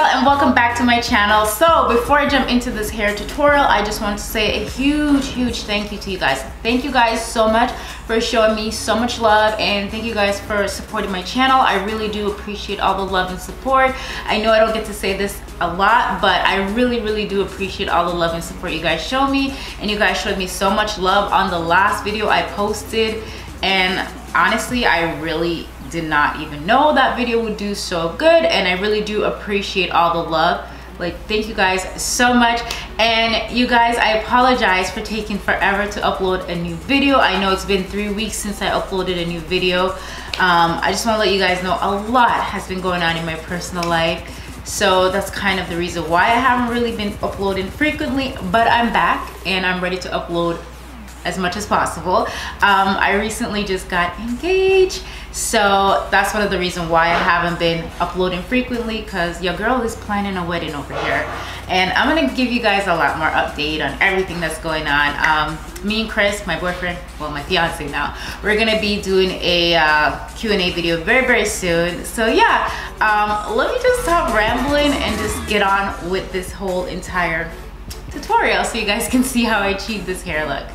And welcome back to my channel. So before I jump into this hair tutorial, I just want to say a huge thank you to you guys. Thank you guys so much for showing me so much love, and thank you guys for supporting my channel. I really do appreciate all the love and support. I know I don't get to say this a lot, but I really do appreciate all the love and support you guys show me. And you guys showed me so much love on the last video I posted, and honestly I really did not even know that video would do so good, and I really do appreciate all the love. Like, thank you guys so much. And you guys, I apologize for taking forever to upload a new video. I know it's been 3 weeks since I uploaded a new video. I just want to let you guys know a lot has been going on in my personal life, so that's kind of the reason why I haven't really been uploading frequently, but I'm back and I'm ready to upload as much as possible. I recently just got engaged, so that's one of the reasons why I haven't been uploading frequently, because your girl is planning a wedding over here, and I'm gonna give you guys a lot more update on everything that's going on. Me and Chris, my boyfriend, well, my fiance now, we're gonna be doing a Q&A video very soon. So yeah, let me just stop rambling and just get on with this whole entire tutorial so you guys can see how I achieved this hair look.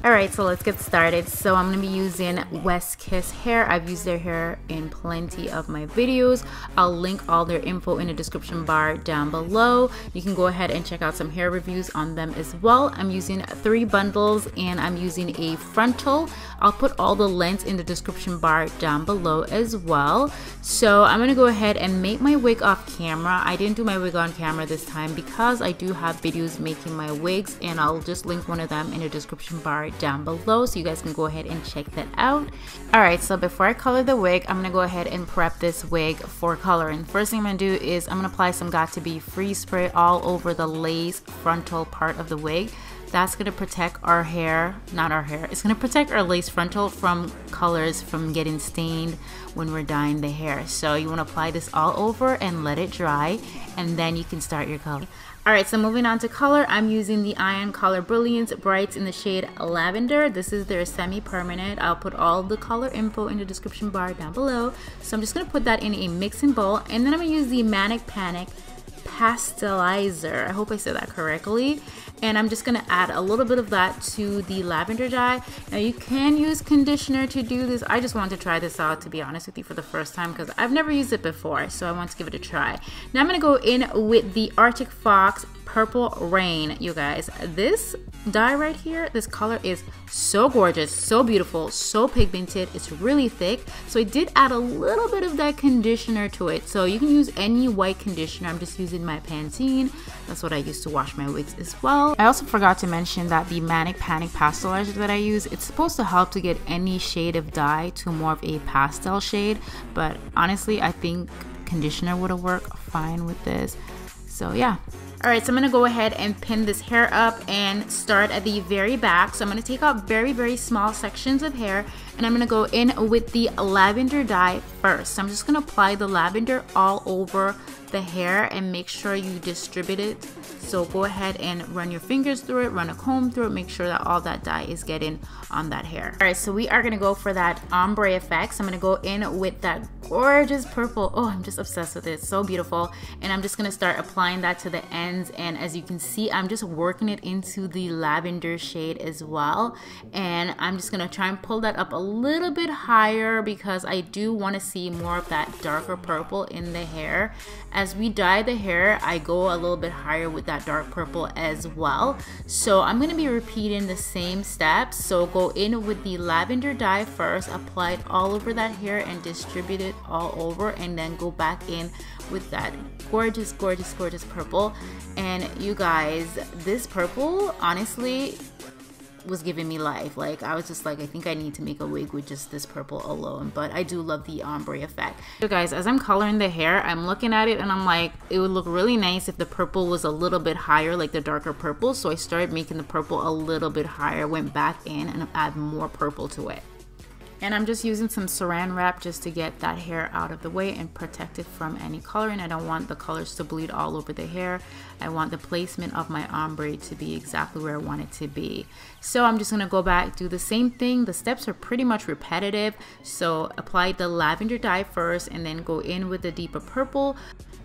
Alright, so let's get started. So I'm going to be using West Kiss hair. I've used their hair in plenty of my videos. I'll link all their info in the description bar down below. You can go ahead and check out some hair reviews on them as well. I'm using 3 bundles and I'm using a frontal. I'll put all the links in the description bar down below as well. So I'm going to go ahead and make my wig off camera. I didn't do my wig on camera this time because I do have videos making my wigs, and I'll just link one of them in the description bar down below so you guys can go ahead and check that out. Alright, so before I color the wig, I'm gonna go ahead and prep this wig for coloring. First thing I'm gonna do is I'm gonna apply some Got2b freeze spray all over the lace frontal part of the wig. That's gonna protect our hair, not our hair, it's gonna protect our lace frontal from colors from getting stained when we're dyeing the hair. So you wanna apply this all over and let it dry, and then you can start your color. Alright, so moving on to color, I'm using the Ion Color Brilliance Brights in the shade Lavender. This is their semi-permanent. I'll put all the color info in the description bar down below. So I'm just gonna put that in a mixing bowl, and then I'm gonna use the Manic Panic Pastelizer. I hope I said that correctly. And I'm just gonna add a little bit of that to the lavender dye. Now you can use conditioner to do this. I just wanted to try this out, to be honest with you, for the first time because I've never used it before, so I want to give it a try. Now I'm gonna go in with the Arctic Fox Purple Rain. You guys, this dye right here, this color is so gorgeous, so beautiful, so pigmented. It's really thick, so I did add a little bit of that conditioner to it. So you can use any white conditioner. I'm just using my Pantene. That's what I use to wash my wigs as well. I also forgot to mention that the Manic Panic Pastelizer that I use, it's supposed to help to get any shade of dye to more of a pastel shade, but honestly I think conditioner would have worked fine with this. So yeah. Alright, so I'm going to go ahead and pin this hair up and start at the very back. So I'm going to take out very small sections of hair, and I'm going to go in with the lavender dye first. So I'm just going to apply the lavender all over the hair and make sure you distribute it. So go ahead and run your fingers through it, run a comb through it, make sure that all that dye is getting on that hair. Alright, so we are going to go for that ombre effect. So I'm going to go in with that gorgeous purple. Oh, I'm just obsessed with it. It's so beautiful. And I'm just going to start applying that to the ends, and as you can see, I'm just working it into the lavender shade as well. And I'm just going to try and pull that up a little bit higher because I do want to see more of that darker purple in the hair. As we dye the hair, I go a little bit higher with that dark purple as well. So I'm going to be repeating the same steps. So go in with the lavender dye first, apply it all over that hair and distribute it all over, and then go back in with that gorgeous purple. And you guys, this purple, honestly, was giving me life. Like, I was just like, I think I need to make a wig with just this purple alone. But I do love the ombre effect. So guys, as I'm coloring the hair, I'm looking at it and I'm like, it would look really nice if the purple was a little bit higher, like the darker purple. So I started making the purple a little bit higher, went back in and add more purple to it. And I'm just using some saran wrap just to get that hair out of the way and protect it from any coloring. I don't want the colors to bleed all over the hair. I want the placement of my ombre to be exactly where I want it to be. So I'm just gonna go back, do the same thing. The steps are pretty much repetitive. So apply the lavender dye first and then go in with the deeper purple.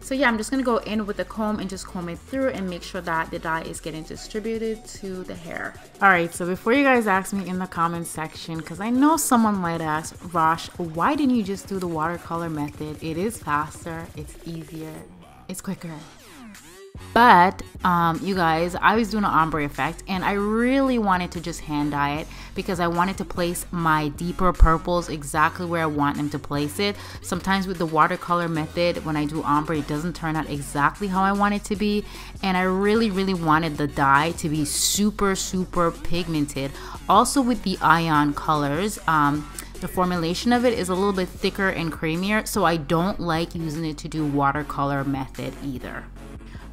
So yeah, I'm just gonna go in with the comb and just comb it through and make sure that the dye is getting distributed to the hair. All right, so before you guys ask me in the comments section, because I know someone might ask, Rosh, why didn't you just do the watercolor method? It is faster, it's easier, it's quicker. But you guys, I was doing an ombre effect and I really wanted to just hand dye it because I wanted to place my deeper purples exactly where I want them to place it. Sometimes with the watercolor method, when I do ombre, it doesn't turn out exactly how I want it to be. And I really wanted the dye to be super pigmented. Also with the Ion colors, the formulation of it is a little bit thicker and creamier, so I don't like using it to do watercolor method either.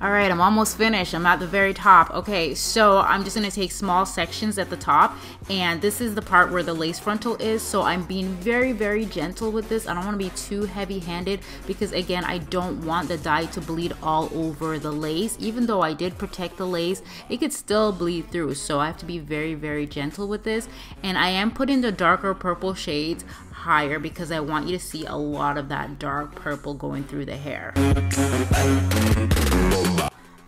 All right, I'm almost finished. I'm at the very top. Okay, so I'm just gonna take small sections at the top, and this is the part where the lace frontal is. So I'm being very gentle with this. I don't wanna be too heavy-handed because again, I don't want the dye to bleed all over the lace. Even though I did protect the lace, it could still bleed through. So I have to be very gentle with this. And I am putting the darker purple shades higher because I want you to see a lot of that dark purple going through the hair.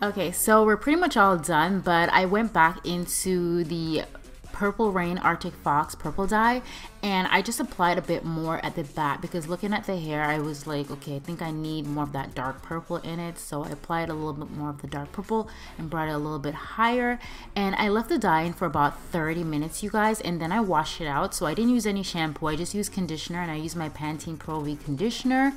Okay, so we're pretty much all done, but I went back into the Purple Rain Arctic Fox purple dye and I just applied a bit more at the back because looking at the hair, I was like, okay, I think I need more of that dark purple in it. So I applied a little bit more of the dark purple and brought it a little bit higher. And I left the dye in for about 30 minutes, you guys, and then I washed it out. So I didn't use any shampoo, I just used conditioner, and I used my Pantene Pro V conditioner.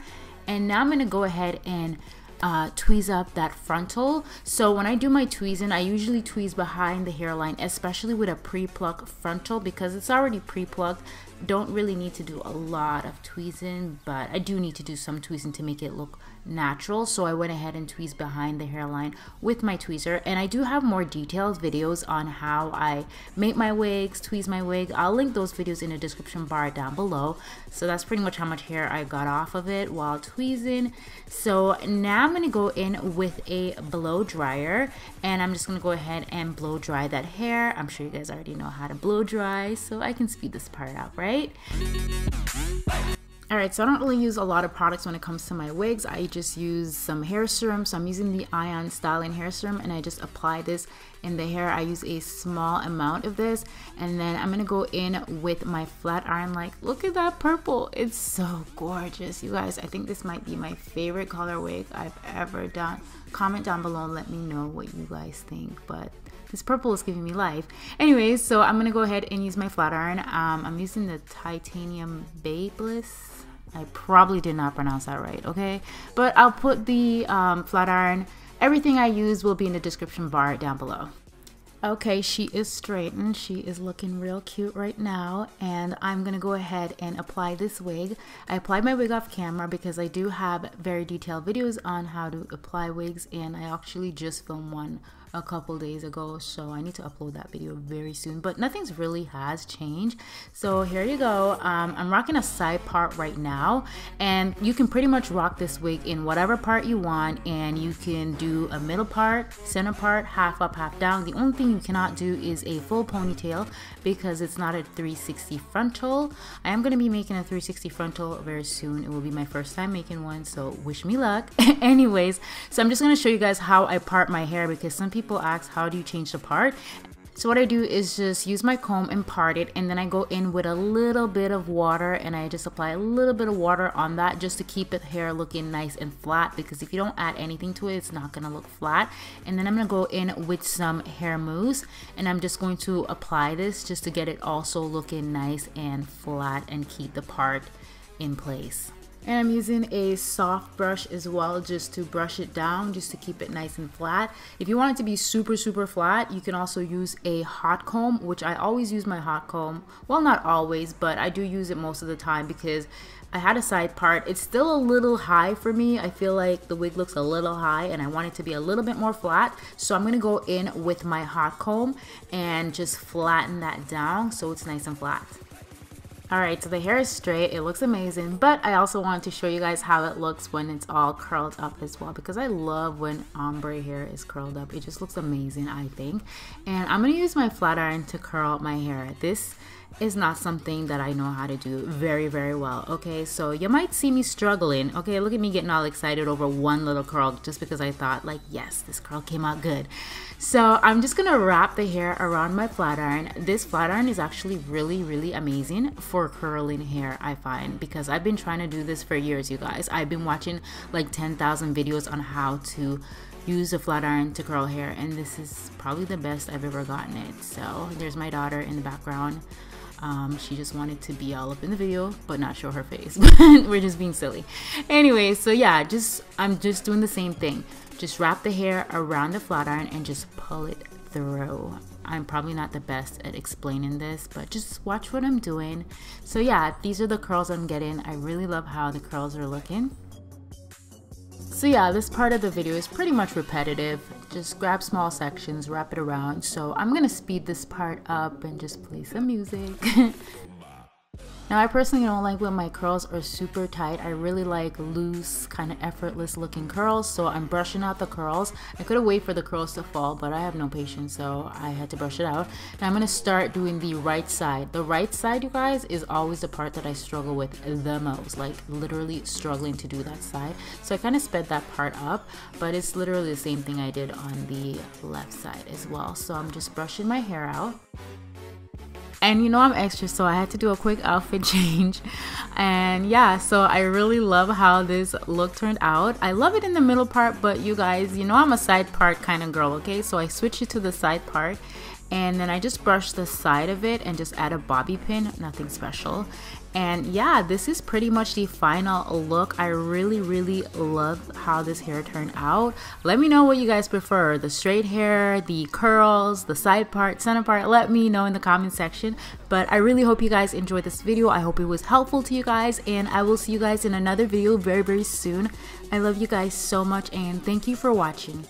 And now I'm gonna go ahead and tweeze up that frontal. So when I do my tweezing, I usually tweeze behind the hairline, especially with a pre-plucked frontal because it's already pre-plucked. Don't really need to do a lot of tweezing, but I do need to do some tweezing to make it look natural. So I went ahead and tweezed behind the hairline with my tweezer, and I do have more detailed videos on how I make my wigs, tweeze my wig. I'll link those videos in the description bar down below. So that's pretty much how much hair I got off of it while tweezing. So now I'm gonna go in with a blow dryer and I'm just gonna go ahead and blow dry that hair. I'm sure you guys already know how to blow dry, so I can speed this part up, right? Alright, so I don't really use a lot of products when it comes to my wigs. I just use some hair serum. So I'm using the Ion Styling hair serum and I just apply this in the hair. I use a small amount of this and then I'm gonna go in with my flat iron. Like, look at that purple. It's so gorgeous, you guys. I think this might be my favorite color wig I've ever done. Comment down below and let me know what you guys think, but this purple is giving me life. Anyways, so I'm gonna go ahead and use my flat iron. I'm using the Titanium Babyliss. I probably did not pronounce that right, okay? But I'll put the flat iron. Everything I use will be in the description bar down below. Okay, she is straightened. She is looking real cute right now. And I'm gonna go ahead and apply this wig. I applied my wig off camera because I do have very detailed videos on how to apply wigs. And I actually just filmed one a couple days ago, so I need to upload that video very soon, but nothing's really has changed. So here you go. I'm rocking a side part right now, and you can pretty much rock this wig in whatever part you want, and you can do a middle part, center part, half up, half down. The only thing you cannot do is a full ponytail because it's not a 360 frontal. I am going to be making a 360 frontal very soon. It will be my first time making one, so wish me luck. Anyways, so I'm just going to show you guys how I part my hair because some people ask, how do you change the part? So what I do is just use my comb and part it, and then I go in with a little bit of water and I just apply a little bit of water on that just to keep the hair looking nice and flat, because if you don't add anything to it, it's not gonna look flat. And then I'm gonna go in with some hair mousse and I'm just going to apply this just to get it also looking nice and flat and keep the part in place. And I'm using a soft brush as well, just to brush it down, just to keep it nice and flat. If you want it to be super flat, you can also use a hot comb, which I always use my hot comb. Well, not always, but I do use it most of the time because I had a side part. It's still a little high for me. I feel like the wig looks a little high and I want it to be a little bit more flat. So I'm gonna go in with my hot comb and just flatten that down so it's nice and flat. Alright, so the hair is straight, it looks amazing, but I also wanted to show you guys how it looks when it's all curled up as well, because I love when ombre hair is curled up. It just looks amazing, I think. And I'm going to use my flat iron to curl my hair. This is not something that I know how to do very well, okay? So you might see me struggling, okay? Look at me getting all excited over one little curl just because I thought, like, yes, this curl came out good. So I'm just gonna wrap the hair around my flat iron. This flat iron is actually really amazing for curling hair, I find, because I've been trying to do this for years, you guys. I've been watching like 10,000 videos on how to use a flat iron to curl hair, and this is probably the best I've ever gotten it. So there's my daughter in the background. She just wanted to be all up in the video but not show her face. We're just being silly. Anyway, so yeah, I'm just doing the same thing. Just wrap the hair around the flat iron and just pull it through. I'm probably not the best at explaining this, but just watch what I'm doing. So yeah, these are the curls I'm getting. I really love how the curls are looking. So yeah, this part of the video is pretty much repetitive. Just grab small sections, wrap it around. So I'm gonna speed this part up and just play some music. Now, I personally don't like when my curls are super tight. I really like loose, kind of effortless looking curls. So I'm brushing out the curls. I could have waited for the curls to fall, but I have no patience, so I had to brush it out. Now I'm going to start doing the right side. The right side, you guys, is always the part that I struggle with the most. Like, literally struggling to do that side. So I kind of sped that part up, but it's literally the same thing I did on the left side as well. So I'm just brushing my hair out. And you know I'm extra, so I had to do a quick outfit change. And yeah, so I really love how this look turned out. I love it in the middle part, but you guys, you know I'm a side part kind of girl, okay? So I switched it to the side part, and then I just brushed the side of it and just add a bobby pin, nothing special. And yeah, this is pretty much the final look. I really love how this hair turned out. Let me know what you guys prefer, the straight hair, the curls, the side part, center part. Let me know in the comment section. But I really hope you guys enjoyed this video. I hope it was helpful to you guys, and I will see you guys in another video very soon. I love you guys so much, and thank you for watching.